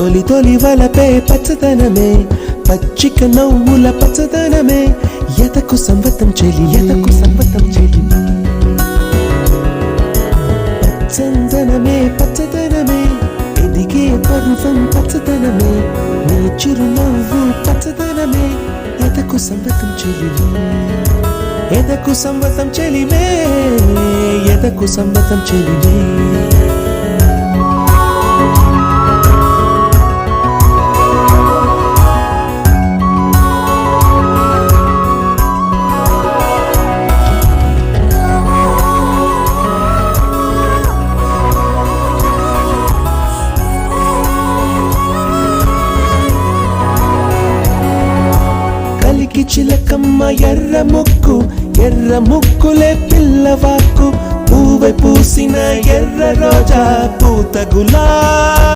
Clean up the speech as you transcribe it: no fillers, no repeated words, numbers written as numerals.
తొలి తొలి వలపే పచ్చదనమే పచ్చిక నవ్వుల పచ్చదనమే ఎదకు సంవతం చెలి ఎదకు సంవతం చెలి చందనమే పచ్చదనమే ఎదిగే పర్వం పచ్చదనమే నీ చిరునవ్వు పచ్చదనమే ఎదకు సంవతం చెలివే ఎదకు సంవతం చెలివే ఎదకు సంవతం చెలివే కలికి చిలకమ్మ ఎర్ర ముక్కులే పిల్లవాకు పూవై పూసిన ఎర్ర రోజా పూత గులా